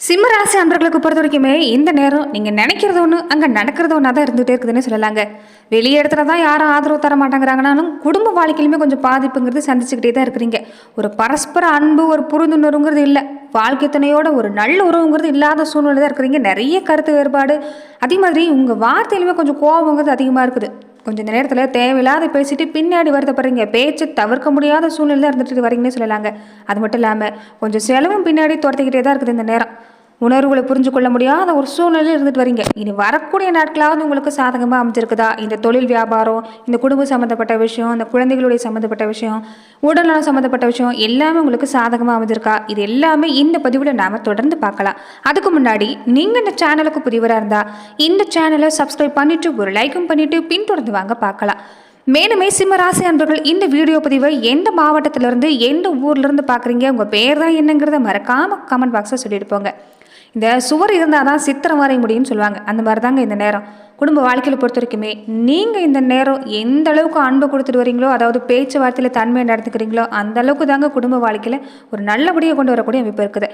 சிம்மராசி அன்பர்களுக்கு பொறுத்த வரைக்குமே இந்த நேரம் நீங்கள் நினைக்கிறது ஒன்று அங்கே நடக்கிறது ஒன்றா தான் இருந்துகிட்டே இருக்குதுன்னு சொல்லலாங்க. வெளியே இடத்துல தான் யாரும் ஆதரவு தர மாட்டேங்கிறாங்கனாலும் குடும்ப வாழ்க்கையிலுமே கொஞ்சம் பாதிப்புங்கிறது சந்திச்சுக்கிட்டே தான் இருக்கிறீங்க. ஒரு பரஸ்பர அன்பு ஒரு புரிந்துணர்வுங்கிறது இல்லை, வாழ்க்கை துணையோட ஒரு நல்ல உறவுங்கிறது இல்லாத சூழ்நிலை தான் இருக்கிறீங்க. நிறைய கருத்து வேறுபாடு, அதே மாதிரி உங்கள் வார்த்தையிலுமே கொஞ்சம் கோபங்கிறது அதிகமாக இருக்குது. கொஞ்சம் இந்த நேரத்தில் தேவையில்லாத பேசிட்டு பின்னாடி வருத்தப்படுறீங்க. பேச்சு தவிர்க்க முடியாத சூழ்நிலை தான் இருந்துட்டு வரீங்கன்னு சொல்லலாங்க. அது மட்டும் இல்லாமல் கொஞ்சம் செலவும் பின்னாடி துரத்திக்கிட்டே தான் இருக்குது. இந்த நேரம் உணர்வுகளை புரிஞ்சு கொள்ள முடியாத ஒரு சூழ்நிலையில் இருந்துட்டு வரீங்க. இனி வரக்கூடிய நாட்களாவது உங்களுக்கு சாதகமாக அமைஞ்சிருக்குதா? இந்த தொழில் வியாபாரம், இந்த குடும்ப சம்மந்தப்பட்ட விஷயம், இந்த குழந்தைகளுடைய சம்மந்தப்பட்ட விஷயம், உடல்நலம் சம்மந்தப்பட்ட விஷயம் எல்லாமே உங்களுக்கு சாதகமாக அமைஞ்சிருக்கா? இது எல்லாமே இந்த பதிவில் நாம் தொடர்ந்து பார்க்கலாம். அதுக்கு முன்னாடி நீங்கள் இந்த சேனலுக்கு புதியவராக இருந்தால் இந்த சேனலை சப்ஸ்கிரைப் பண்ணிவிட்டு ஒரு லைக்கும் பண்ணிவிட்டு பின்தொடர்ந்து வாங்க பார்க்கலாம். மேலுமே சிம்மராசி அன்பர்கள் இந்த வீடியோ பதிவை எந்த மாவட்டத்திலிருந்து எந்த ஊர்லேருந்து பார்க்குறீங்க, உங்கள் பேர் தான் என்னங்கிறத மறக்காமல் கமெண்ட் பாக்ஸில் சொல்லிட்டு போங்க. இந்த சுவர் இருந்தால் தான் சித்திரம் வரைய முடியும்னு சொல்லுவாங்க. அந்த மாதிரி தாங்க இந்த நேரம் குடும்ப வாழ்க்கையில் பொறுத்த வரைக்குமே நீங்கள் இந்த நேரம் எந்த அளவுக்கு அன்பு கொடுத்துட்டு வரீங்களோ, அதாவது பேச்சுவார்த்தையில் தன்மையை நடத்துக்கிறீங்களோ அந்த அளவுக்கு தாங்க குடும்ப வாழ்க்கையில் ஒரு நல்லபடியாக கொண்டு வரக்கூடிய அமைப்பு இருக்குது.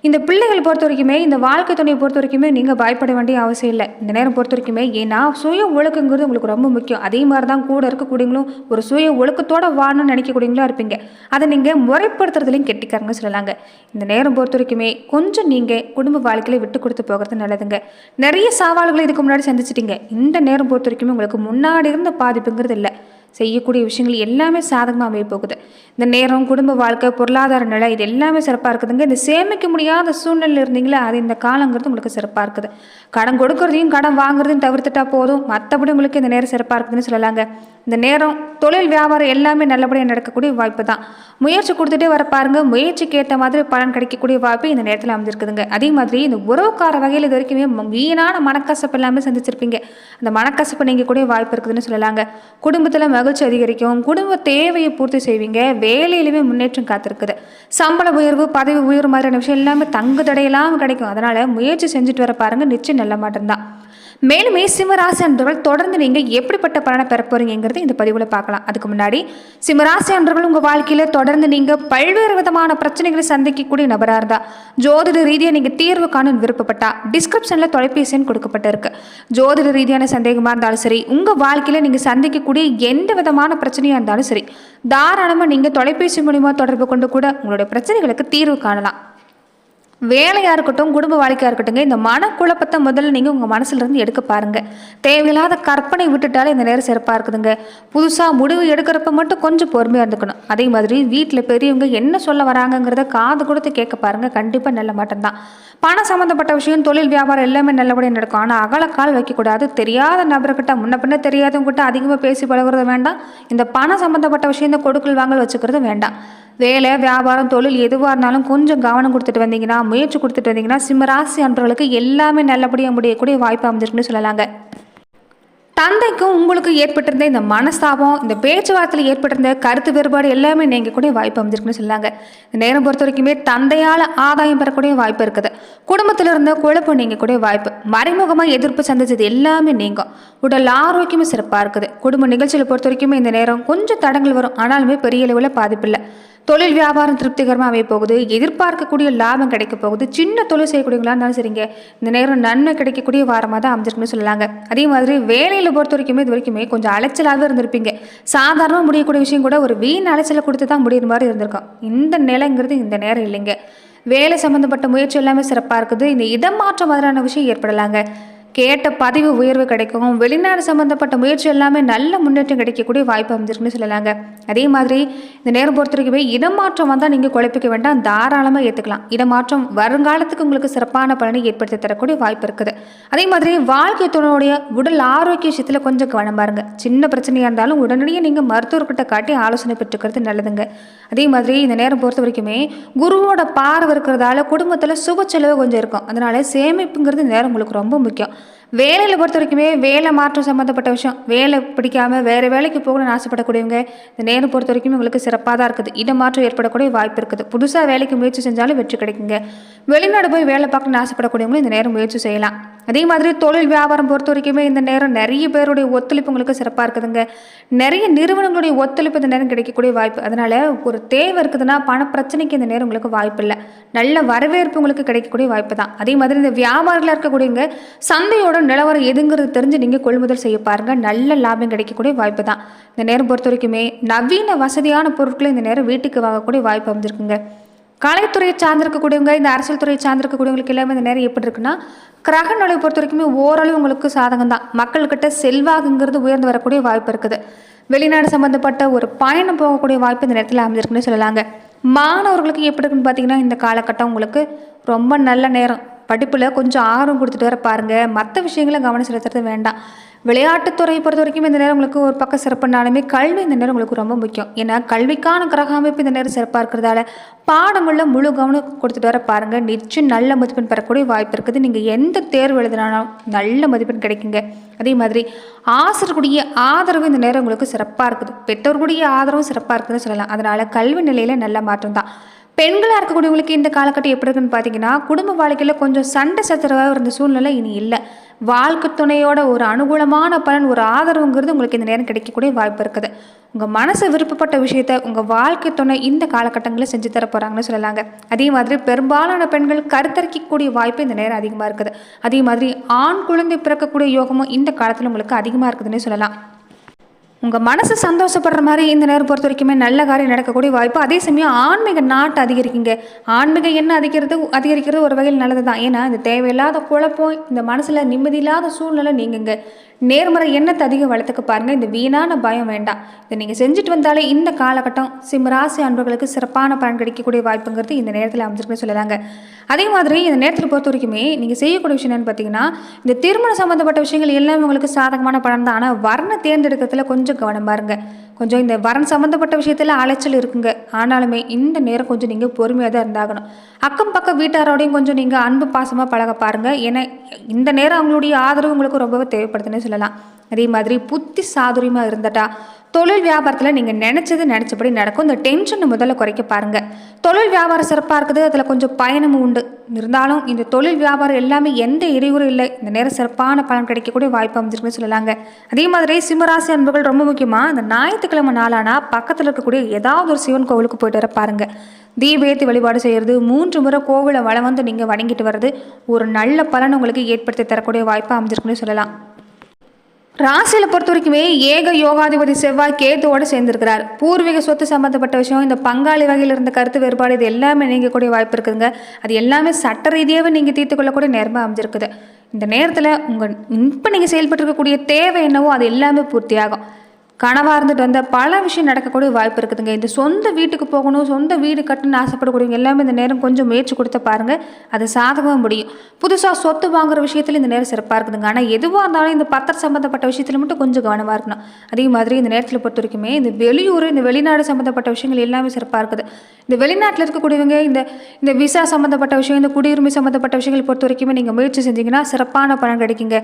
இந்த பிள்ளைகள் பொறுத்த வரைக்குமே, இந்த வாழ்க்கை துணையை பொறுத்த வரைக்குமே நீங்கள் பயப்பட வேண்டிய அவசியம் இல்லை இந்த நேரம் பொறுத்த வரைக்குமே. ஏன்னா சுய ஒழுக்கங்கிறது உங்களுக்கு ரொம்ப முக்கியம். அதே மாதிரி தான் கூட இருக்கக்கூடியவங்களும் ஒரு சுய ஒழுக்கத்தோடு வாழணும்னு நினைக்கக்கூடியவங்களா இருப்பீங்க. அதை நீங்கள் முறைப்படுத்துறதுலையும் கெட்டிக்காரங்க சொல்லலாங்க. இந்த நேரம் பொறுத்த வரைக்குமே கொஞ்சம் நீங்கள் குடும்ப வாழ்க்கையில் விட்டு கொடுத்து போகிறது நல்லதுங்க. நிறைய சவால்களை இதுக்கு முன்னாடி சந்திச்சிட்டிங்க. இந்த நேரம் பொறுத்த வரைக்குமே உங்களுக்கு முன்னாடி இருந்த பாதிப்புங்கிறது இல்லை. செய்யக்கூடிய விஷயங்கள் எல்லாமே சாதகமாக அமைய போகுது. இந்த நேரம் குடும்ப வாழ்க்கை, பொருளாதார நிலை இது எல்லாமே சிறப்பாக இருக்குதுங்க. இந்த சேமிக்க முடியாத சூழ்நிலை இருந்தீங்களா, அது இந்த காலங்கிறது உங்களுக்கு சிறப்பாக இருக்குது. கடன் கொடுக்கறதையும் கடன் வாங்குறதையும் தவிர்த்துட்டா போதும், மற்றபடி உங்களுக்கு இந்த நேரம் சிறப்பாக இருக்குதுன்னு சொல்லலாங்க. இந்த நேரம் தொழில் வியாபாரம் எல்லாமே நல்லபடியாக நடக்கக்கூடிய வாய்ப்பு தான். முயற்சி கொடுத்துட்டே வர பாருங்க, முயற்சிக்கு ஏற்ற மாதிரி பலன் கிடைக்கக்கூடிய வாய்ப்பு இந்த நேரத்தில் அமைஞ்சிருக்குதுங்க. அதே மாதிரி இந்த உறவுக்கார வகையில் இது வரைக்குமே வீணான மனக்கசப்பு எல்லாமே சந்திச்சிருப்பீங்க. அந்த மனக்கசப்பு நீங்க கூட வாய்ப்பு இருக்குதுன்னு சொல்லலாங்க. குடும்பத்தில் மகிழ்ச்சி அதிகரிக்கும், குடும்ப தேவையை பூர்த்தி செய்வீங்க, வேலையிலுமே முன்னேற்றம் காத்திருக்குது. சம்பள உயர்வு, பதவி உயர்வு மாதிரியான விஷயம் எல்லாமே தங்கு தடையில்லாமல் கிடைக்கும். அதனால முயற்சி செஞ்சுட்டு வர பாருங்க, நிச்சயம் நல்ல மாட்டம் தான். மேலுமே சிம்மராசி அன்பர்கள் தொடர்ந்து நீங்கள் எப்படிப்பட்ட பலனை பெற போறீங்கிறது இந்த பதிவில் பார்க்கலாம். அதுக்கு முன்னாடி சிம்மராசி அன்பர்கள் உங்கள் வாழ்க்கையில் தொடர்ந்து நீங்கள் பல்வேறு விதமான பிரச்சனைகளை சந்திக்கக்கூடிய நபராக இருந்தால், ஜோதிட ரீதியாக நீங்கள் தீர்வு காண விருப்பப்பட்டா டிஸ்கிரிப்ஷனில் தொலைபேசி எண் கொடுக்கப்பட்டிருக்கு. ஜோதிட ரீதியான சந்தேகமாக இருந்தாலும் சரி, உங்கள் வாழ்க்கையில் நீங்கள் சந்திக்கக்கூடிய எந்த விதமான பிரச்சனையாக இருந்தாலும் சரி, தாராளமாக நீங்கள் தொலைபேசி மூலிமா தொடர்பு கொண்டு கூட உங்களுடைய பிரச்சனைகளுக்கு தீர்வு காணலாம். வேலையாக இருக்கட்டும், குடும்ப வாழ்க்கையாக இருக்கட்டுங்க, இந்த மனக்குழப்பத்தை முதல்ல நீங்கள் உங்கள் மனசுலேருந்து எடுக்க பாருங்கள். தேவையில்லாத கற்பனை விட்டுட்டாலே இந்த நேரம் சிறப்பாக இருக்குதுங்க. புதுசாக முடிவு எடுக்கிறப்ப மட்டும் கொஞ்சம் பொறுமையாக இருந்துக்கணும். அதே மாதிரி வீட்டில் பெரியவங்க என்ன சொல்ல வராங்கங்கிறத காது கொடுத்து கேட்க பாருங்கள், கண்டிப்பாக நல்ல மாட்டம் தான். பணம் சம்மந்தப்பட்ட விஷயம், தொழில் வியாபாரம் எல்லாமே நல்லபடியாக நடக்கும். ஆனால் அகலக்கால் வைக்கக்கூடாது. தெரியாத நபர்கிட்ட, முன்ன பின்ன தெரியாதவங்ககிட்ட அதிகமாக பேசி பழகிறது வேண்டாம். இந்த பணம் சம்மந்தப்பட்ட விஷயம், இந்த கொடுக்கல் வாங்கல் வச்சுக்கிறது வேண்டாம். வேலை, வியாபாரம், தொழில் எதுவாக இருந்தாலும் கொஞ்சம் கவனம் கொடுத்துட்டு வந்தீங்கன்னா, முயற்சி கொடுத்துட்டு வந்தீங்கன்னா சிம்மராசி அன்பர்களுக்கு எல்லாமே நல்லபடியாக முடியக்கூடிய வாய்ப்பு அமைஞ்சிருக்குன்னு சொல்லலாங்க. தந்தைக்கும் உங்களுக்கு ஏற்பட்டிருந்த இந்த மனஸ்தாபம், இந்த பேச்சுவார்த்தையில் ஏற்பட்டிருந்த கருத்து வேறுபாடு எல்லாமே நீங்கள் கூட வாய்ப்பு அமைஞ்சிருக்குன்னு சொல்லாங்க. இந்த நேரம் பொறுத்த வரைக்குமே தந்தையால் ஆதாயம் பெறக்கூடிய வாய்ப்பு இருக்குது. குடும்பத்தில் இருந்த குழப்பம் நீங்கள் கூட வாய்ப்பு. மறைமுகமாக எதிர்ப்பு சந்திச்சது எல்லாமே நீங்கும். உடல் ஆரோக்கியமும் சிறப்பாக இருக்குது. குடும்ப நிகழ்ச்சிகளை பொறுத்த வரைக்குமே இந்த நேரம் கொஞ்சம் தடங்கள் வரும், ஆனாலுமே பெரிய அளவில் பாதிப்பில்லை. தொழில் வியாபாரம் திருப்திகரமாக அமைய போகுது. எதிர்பார்க்கக்கூடிய லாபம் கிடைக்க போகுது. சின்ன தொழில் செய்யக்கூடியவங்களா இருந்தாலும் சரிங்க, இந்த நேரம் நன்மை கிடைக்கக்கூடிய வாரமாக தான் அமைஞ்சிருக்குன்னு சொல்லலாங்க. அதே மாதிரி வேலையில் பொறுத்த வரைக்குமே இது வரைக்குமே கொஞ்சம் அலைச்சலாகவே இருந்திருப்பீங்க. சாதாரணமாக முடியக்கூடிய விஷயம் கூட ஒரு வீண் அலைச்சலை கொடுத்து தான் முடியுற மாதிரி இருந்திருக்கும். இந்த நிலைங்கிறது இந்த நேரம் இல்லைங்க. வேலை சம்மந்தப்பட்ட முயற்சி எல்லாமே சிறப்பாக இருக்குது. இந்த இடமாற்றம் மாதிரியான விஷயம் ஏற்படலாங்க. கேட்ட பதவி உயர்வு கிடைக்கும். வெளிநாடு சம்மந்தப்பட்ட முயற்சி எல்லாமே நல்ல முன்னேற்றம் கிடைக்கக்கூடிய வாய்ப்பு அமைஞ்சிருக்குன்னு சொல்லலாங்க. அதே மாதிரி இந்த நேரம் பொறுத்த வரைக்குமே இடமாற்றம் வந்தால் நீங்கள் குழப்பிக்க வேண்டாம், தாராளமாக ஏற்றுக்கலாம். இடமாற்றம் வருங்காலத்துக்கு உங்களுக்கு சிறப்பான பலனை ஏற்படுத்தி தரக்கூடிய வாய்ப்பு இருக்குது. அதே மாதிரி வாழ்க்கை துணையுடைய உடல் ஆரோக்கிய விஷயத்தில் கொஞ்சம் கவனம் பாருங்க. சின்ன பிரச்சனையாக இருந்தாலும் உடனடியே நீங்கள் மருத்துவர்கிட்ட காட்டி ஆலோசனை பெற்றுக்கிறது நல்லதுங்க. அதே மாதிரி இந்த நேரம் பொறுத்த வரைக்குமே குருவோட பார்வை இருக்கிறதால குடும்பத்தில் சுப செலவு கொஞ்சம் இருக்கும். அதனால சேமிப்புங்கிறது நேரம் உங்களுக்கு ரொம்ப முக்கியம். வேலையில் பொறுத்த வரைக்குமே வேலை மாற்றம் சம்மந்தப்பட்ட விஷயம், வேலை பிடிக்காம வேறு வேலைக்கு போகணும்னு ஆசைப்படக்கூடியவங்க இந்த நேரம் பொறுத்த வரைக்கும் உங்களுக்கு சிறப்பாக தான் இருக்குது. இடமாற்றம் ஏற்படக்கூடிய வாய்ப்பு இருக்குது. புதுசாக வேலைக்கு முயற்சி செஞ்சாலும் வெற்றி கிடைக்குங்க. வெளிநாடு போய் வேலை பார்க்கணும்னு ஆசைப்படக்கூடியவங்களும் இந்த நேரம் முயற்சி செய்யலாம். அதே மாதிரி தொழில் வியாபாரம் பொறுத்த வரைக்குமே இந்த நேரம் நிறைய பேருடைய ஒத்துழைப்பு உங்களுக்கு சிறப்பாக இருக்குதுங்க. நிறைய நிறுவனங்களுடைய ஒத்துழைப்பு இந்த நேரம் கிடைக்கக்கூடிய வாய்ப்பு. அதனால் ஒரு தேவை இருக்குதுன்னா பண பிரச்சனைக்கு இந்த நேரம் உங்களுக்கு வாய்ப்பு இல்லை. நல்ல வரவேற்பு உங்களுக்கு கிடைக்கக்கூடிய வாய்ப்பு தான். அதே மாதிரி இந்த வியாபாரிகளாக இருக்கக்கூடியவங்க சந்தையோட நிலவரம் எதுங்கிறது தெரிஞ்சு நீங்கள் கொள்முதல் செய்ய பாருங்கள். நல்ல லாபம் கிடைக்கக்கூடிய வாய்ப்பு தான். இந்த நேரம் பொறுத்த வரைக்குமே நவீன வசதியான பொருட்களை இந்த நேரம் வீட்டுக்கு வாங்கக்கூடிய வாய்ப்பு அமைஞ்சிருக்குங்க. கலைத்துறையை சார்ந்திருக்கக்கூடியவங்க, இந்த அரசியல் துறையை சார்ந்திருக்கக்கூடியவங்களுக்கு எல்லாமே இந்த நேரம் எப்படி இருக்குன்னா, கிரக நிலையை பொறுத்த வரைக்குமே ஓரளவு உங்களுக்கு சாதகம் தான். மக்கள்கிட்ட செல்வாக்குங்கிறது உயர்ந்து வரக்கூடிய வாய்ப்பு இருக்குது. வெளிநாடு சம்மந்தப்பட்ட ஒரு பயணம் போகக்கூடிய வாய்ப்பு இந்த நேரத்தில் அமைஞ்சிருக்குன்னு சொல்லலாங்க. மாணவர்களுக்கு எப்படி இருக்குன்னு பார்த்தீங்கன்னா, இந்த காலகட்டம் உங்களுக்கு ரொம்ப நல்ல நேரம். படிப்பில் கொஞ்சம் ஆர்வம் கொடுத்துட்டு வர பாருங்கள். மற்ற விஷயங்களை கவனம் செலுத்துறது வேண்டாம். விளையாட்டுத்துறையை பொறுத்த வரைக்கும் இந்த நேரம் உங்களுக்கு ஒரு பக்கம் சிறப்புனாலுமே கல்வி இந்த நேரம் உங்களுக்கு ரொம்ப முக்கியம். ஏன்னா கல்விக்கான கிரக அமைப்பு இந்த நேரம் சிறப்பாக இருக்கிறதால பாடங்களில் முழு கவனம் கொடுத்துட்டு வர பாருங்கள். நிச்சயம் நல்ல மதிப்பெண் பெறக்கூடிய வாய்ப்பு இருக்குது. நீங்கள் எந்த தேர்வு எழுதினாலும் நல்ல மதிப்பெண் கிடைக்குங்க. அதே மாதிரி ஆசிரியர்களுடைய ஆதரவு இந்த நேரம் உங்களுக்கு சிறப்பாக இருக்குது. பெற்றோர்களுடைய ஆதரவும் சிறப்பாக இருக்குதுன்னு சொல்லலாம். அதனால் கல்வி நிலையில் நல்ல மாற்றம் தான். பெண்களாக இருக்கக்கூடியவங்களுக்கு இந்த காலகட்டம் எப்படி இருக்குன்னு பார்த்தீங்கன்னா, குடும்ப வாழ்க்கையில் கொஞ்சம் சண்டை சச்சரவாக இருந்த சூழ்நிலை இனி இல்லை. வாழ்க்கை துணையோட ஒரு அனுகூலமான பலன், ஒரு ஆதரவுங்கிறது உங்களுக்கு இந்த நேரம் கிடைக்கக்கூடிய வாய்ப்பு இருக்குது. உங்கள் மனசு விருப்பப்பட்ட விஷயத்த உங்கள் வாழ்க்கை துணை இந்த காலகட்டங்களில் செஞ்சு தர போகிறாங்கன்னு சொல்லலாங்க. அதே மாதிரி பெரும்பாலான பெண்கள் கருத்தரிக்கக்கூடிய வாய்ப்பு இந்த நேரம் அதிகமாக இருக்குது. அதே மாதிரி ஆண் குழந்தை பிறக்கக்கூடிய யோகமும் இந்த காலத்தில் உங்களுக்கு அதிகமாக இருக்குதுன்னே சொல்லலாம். உங்கள் மனசு சந்தோஷப்படுற மாதிரி இந்த நேரம் பொறுத்த வரைக்குமே நல்ல காரியம் நடக்கக்கூடிய வாய்ப்பு. அதே சமயம் ஆன்மீக நாட்டு அதிகரிக்குங்க. ஆன்மீக எண்ணம் அதிகரிக்கிறது ஒரு வகையில் நல்லது தான். ஏன்னா இந்த தேவையில்லாத குழப்பம், இந்த மனசில் நிம்மதி இல்லாத சூழ்நிலை நீங்குங்க. நேர்மறை எண்ணத்தை அதிகம் வளர்த்துக்க பாருங்கள். இந்த வீணான பயம் வேண்டாம். இதை நீங்கள் செஞ்சுட்டு வந்தாலே இந்த காலகட்டம் சிம்மராசி அன்பர்களுக்கு சிறப்பான பலன் கிடைக்கக்கூடிய வாய்ப்புங்கிறது இந்த நேரத்தில் அமைஞ்சிருக்குன்னு சொல்லலாங்க. அதே மாதிரி இந்த நேரத்தில் பொறுத்த வரைக்குமே நீங்கள் செய்யக்கூடிய விஷயம் என்னென்னு பார்த்தீங்கன்னா, இந்த திருமணம் சம்மந்தப்பட்ட விஷயங்கள் எல்லாமே உங்களுக்கு சாதகமான பலன் தான். ஆனால் வர்ண தேர்ந்தெடுக்கிறதுல கொஞ்சம் கவனமாக இருங்க. கொஞ்சம் இந்த வரன் சம்மந்தப்பட்ட விஷயத்தில் அலைச்சல் இருக்குங்க. ஆனாலுமே இந்த நேரம் கொஞ்சம் நீங்கள் பொறுமையாக தான் இருந்தாகணும். அக்கம் பக்கம் வீட்டாரோடையும் கொஞ்சம் நீங்கள் அன்பு பாசமாக பழக பாருங்கள். ஏன்னா இந்த நேரம் அவங்களுடைய ஆதரவு உங்களுக்கு ரொம்பவே தேவைப்படுதுன்னு சொல்லலாம். அதே மாதிரி புத்தி சாதுரியமாக இருந்துட்டா தொழில் வியாபாரத்தில் நீங்கள் நினச்சபடி நடக்கும். இந்த டென்ஷனை முதல்ல குறைக்க பாருங்கள். தொழில் வியாபாரம் சிறப்பாக இருக்குது. அதில் கொஞ்சம் பயணமும் உண்டு. இருந்தாலும் இந்த தொழில் வியாபாரம் எல்லாமே எந்த இடையூறும் இல்லை. இந்த நேரம் சிறப்பான பலன் கிடைக்கக்கூடிய வாய்ப்பு அமைஞ்சிருக்குன்னு சொல்லலாங்க. அதே மாதிரி சிம்மராசி அன்பர்கள் ரொம்ப முக்கியமாக இந்த ஞாயிற்றுக்கிழமை நாளானா பக்கத்தில் இருக்கக்கூடிய ஏதாவது ஒரு சிவன் கோவிலுக்கு போயிட்டு வர பாருங்கள். தீபேத்தி வழிபாடு செய்கிறது, 3 முறை கோவிலை வளம் வந்து நீங்கள் வணங்கிட்டு வர்றது ஒரு நல்ல பலன் உங்களுக்கு ஏற்படுத்தி தரக்கூடிய வாய்ப்பு அமைஞ்சிருக்குன்னு சொல்லலாம். ராசியில் பொறுத்த வரைக்குமே ஏக யோகாதிபதி செவ்வாய் கேதுவோடு சேர்ந்திருக்கிறார். பூர்வீக சொத்து சம்மந்தப்பட்ட விஷயம், இந்த பங்காளி வகையில் இருந்த கருத்து வேறுபாடு, இது எல்லாமே நீங்கக்கூடிய வாய்ப்பு இருக்குதுங்க. அது எல்லாமே சட்ட ரீதியாகவே நீங்கள் தீர்த்து கொள்ளக்கூடிய நேரமாக அமைஞ்சிருக்குது. இந்த நேரத்தில் இப்போ நீங்கள் செயல்பட்டு இருக்கக்கூடிய தேவை என்னவோ அது எல்லாமே பூர்த்தியாகும். கனவாக இருந்துட்டு வந்த பல விஷயம் நடக்கக்கூடிய வாய்ப்பு இருக்குதுங்க. இந்த சொந்த வீட்டுக்கு போகணும், சொந்த வீடு கட்டணும்னு ஆசைப்படக்கூடியவங்க எல்லாமே இந்த நேரம் கொஞ்சம் முயற்சி கொடுத்த பாருங்கள். அது சாதகமாக முடியும். புதுசாக சொத்து வாங்குற விஷயத்தில் இந்த நேரம் சிறப்பாக இருக்குதுங்க. ஆனால் எதுவாக இருந்தாலும் இந்த பத்திரம் சம்மந்தப்பட்ட விஷயத்தில் மட்டும் கொஞ்சம் கவனமாக இருக்கணும். அதே மாதிரி இந்த நேரத்தில் பொறுத்த வரைக்குமே இந்த வெளியூர், இந்த வெளிநாடு சம்மந்தப்பட்ட விஷயங்கள் எல்லாமே சிறப்பாக இருக்குது. இந்த வெளிநாட்டில் இருக்கக்கூடியவங்க இந்த விசா சம்மந்தப்பட்ட விஷயம், இந்த குடியுரிமை சம்மந்தப்பட்ட விஷயங்கள் பொறுத்த வரைக்குமே நீங்கள் முயற்சி செஞ்சீங்கன்னா சிறப்பான பலன் கிடைக்குங்க.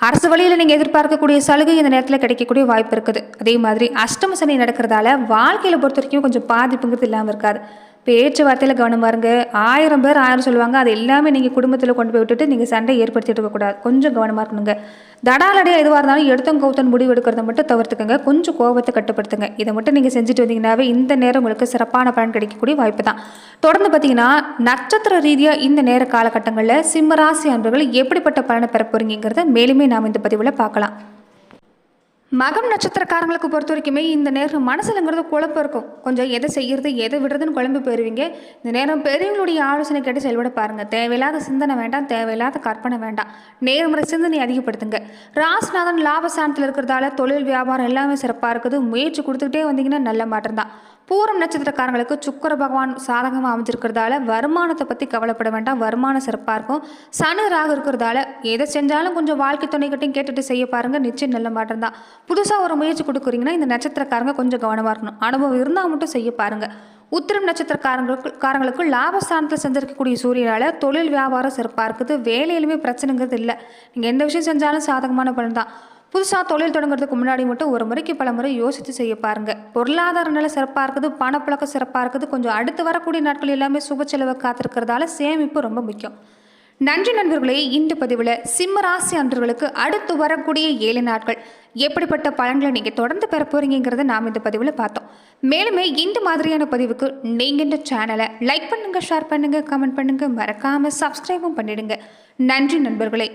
அரசு வழியில் நீங்கள் எதிர்பார்க்கக்கூடிய சலுகை இந்த நேரத்தில் கிடைக்கக்கூடிய வாய்ப்பு இருக்குது. அதே மாதிரி அஷ்டம சனி நடக்கிறதால வாழ்க்கையில் பொறுத்த வரைக்கும் கொஞ்சம் பாதிப்புங்கிறது இல்லாமல் இருக்காது. பேச்சுவார்த்தையில் கவனமாக இருங்க. 1000 பேர் 1000 சொல்லுவாங்க. அது எல்லாமே நீங்கள் குடும்பத்தில் கொண்டு போய் விட்டுட்டு நீங்கள் சண்டை ஏற்படுத்திட்டு இருக்கக்கூடாது. கொஞ்சம் கவனமாக இருக்கணுங்க. தடாலடியாக எதுவாக இருந்தாலும் எடுத்தம் கௌத்தன் முடிவு எடுக்கிறத மட்டும் தவிர்த்துக்கங்க. கொஞ்சம் கோபத்தை கட்டுப்படுத்துங்க. இதை மட்டும் நீங்கள் செஞ்சுட்டு வந்தீங்கன்னாவே இந்த நேரம் உங்களுக்கு சிறப்பான பலன் கிடைக்கக்கூடிய வாய்ப்பு தான். தொடர்ந்து பார்த்தீங்கன்னா நட்சத்திர ரீதியாக இந்த நேர காலகட்டங்களில் சிம்மராசி அன்பர்கள் எப்படிப்பட்ட பலனை பெற போறீங்கிறத மேலுமே நாம் இந்த பதிவில் பார்க்கலாம். மகம் நட்சத்திரக்காரங்களுக்கு பொறுத்த வரைக்குமே இந்த நேரம் மனசுலங்கிறது குழப்பம் இருக்கும். கொஞ்சம் எதை செய்யறது எதை விடுறதுன்னு குழம்பு போயிருவீங்க. இந்த நேரம் பெரியவங்களுடைய ஆலோசனை கேட்டு செயல்பட பாருங்கள். தேவையில்லாத சிந்தனை வேண்டாம், தேவையில்லாத கற்பனை வேண்டாம். நேர்முறை சிந்தனை அதிகப்படுத்துங்க. ராசிநாதன் லாபஸ்தானத்தில் இருக்கிறதால தொழில் வியாபாரம் எல்லாமே சிறப்பாக இருக்குது. முயற்சி கொடுத்துக்கிட்டே வந்தீங்கன்னா நல்ல மாற்றம் தான். பூரம் நட்சத்திரக்காரங்களுக்கு சுக்கிர பகவான் சாதகமாக அமைஞ்சிருக்கிறதால வருமானத்தை பற்றி கவலைப்பட வேண்டாம். வருமானம் சிறப்பாக இருக்கும். சனி ராகு இருக்கிறதால எதை செஞ்சாலும் கொஞ்சம் வாழ்க்கை துணைக்கிட்டையும் கேட்டுட்டு செய்ய பாருங்கள். நிச்சயம் நல்ல மாற்றம் தான். புதுசாக ஒரு முயற்சி கொடுக்குறீங்கன்னா இந்த நட்சத்திரக்காரங்க கொஞ்சம் கவனமாக இருக்கணும். அனுபவம் இருந்தால் மட்டும் செய்ய பாருங்கள். உத்திரம் நட்சத்திரக்காரங்களுக்கு லாபஸ்தானத்தில் செஞ்சிருக்கக்கூடிய சூரியனால தொழில் வியாபாரம் சிறப்பாக இருக்குது. வேலையிலுமே பிரச்சனைங்கிறது இல்லை. நீங்கள் எந்த விஷயம் செஞ்சாலும் சாதகமான பலன் தான். புதுசாக தொழில் தொடங்குறதுக்கு முன்னாடி மட்டும் ஒரு முறைக்கு பல முறை யோசித்து செய்ய பாருங்கள். பொருளாதார நிலை சிறப்பாக இருக்குது. பணப்புழக்கம் சிறப்பாக இருக்குது. கொஞ்சம் அடுத்து வரக்கூடிய நாட்கள் எல்லாமே சுப செலவு காத்திருக்கிறதால சேமிப்பு ரொம்ப முக்கியம். நன்றி நண்பர்களே. இந்த பதிவில் சிம்ம ராசி அன்பர்களுக்கு அடுத்து வரக்கூடிய 7 நாட்கள் எப்படிப்பட்ட பலன்களை நீங்கள் தொடர்ந்து பெற போறீங்கிறத நாம் இந்த பதிவில் பார்த்தோம். மேலுமே இந்த மாதிரியான பதிவுக்கு நீங்கள் இந்த சேனலை லைக் பண்ணுங்கள், ஷேர் பண்ணுங்கள், கமெண்ட் பண்ணுங்கள், மறக்காமல் சப்ஸ்கிரைபும் பண்ணிடுங்க. நன்றி நண்பர்களே.